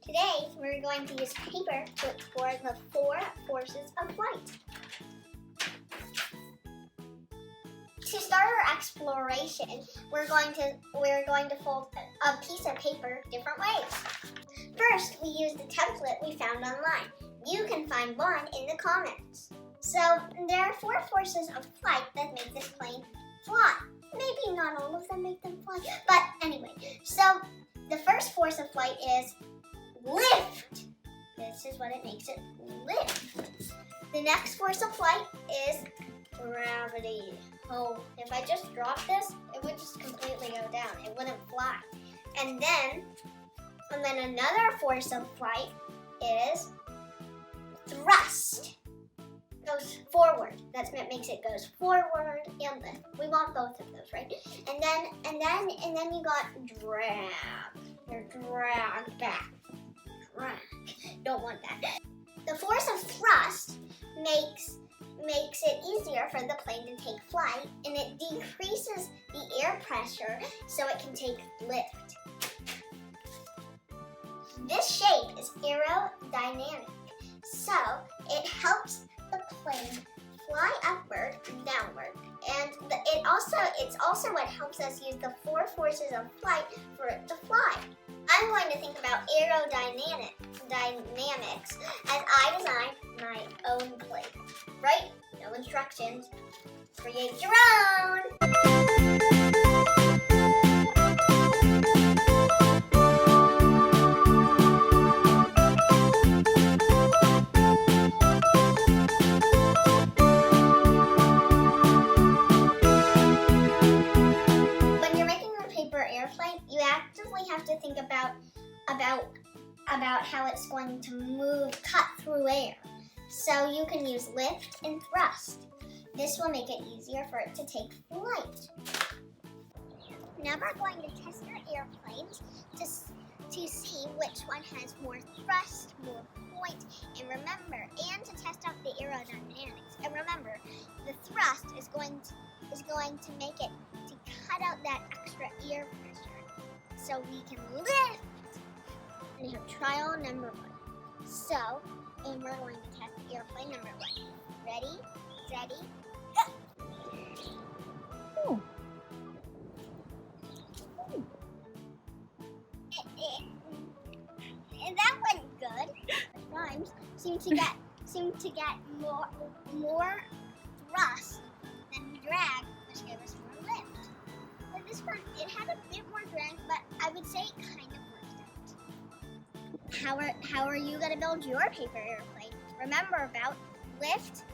Today, we're going to use paper to explore the 4 forces of flight. To start our exploration, we're going to fold a piece of paper different ways. First, we use the template we found online. You can find one in the comments. So, there are 4 forces of flight that make this plane fly. Maybe not all of them make them fly, but anyway. So, the first force of flight is lift. This is what it makes it lift. The next force of flight is gravity. Oh, if I just dropped this, it would just completely go down. It wouldn't fly. And then another force of flight is thrust. Goes forward. That's what makes it goes forward and lift. We want both of those, right? And then you got drag. You're dragged back. Drag. Don't want that. The force of thrust makes it easier for the plane to take flight, and it decreases the air pressure so it can take lift. This shape is aerodynamic, so it helps the plane fly upward and downward, and it's also what helps us use the 4 forces of flight for it to fly. I'm going to think about aerodynamics as I design my own plane. Right? No instructions. Create your own! When you're making a paper airplane, you actively have to think about how it's going to cut through air. So you can use lift and thrust. This will make it easier for it to take flight. Now we're going to test our airplanes to see which one has more thrust, more point, and to test out the aerodynamics. And remember, the thrust is going to make it to cut out that extra air pressure, so we can lift. And we have trial number 1. And we're going to test airplane number 1. Ready, steady, go! Ooh. And that went good. The rhymes seem to get more thrust than drag, which gave us more lift. But this one, it had a bit more drag, but I would say it kind of worked out. How are you going to build your paper airplane? Remember about lift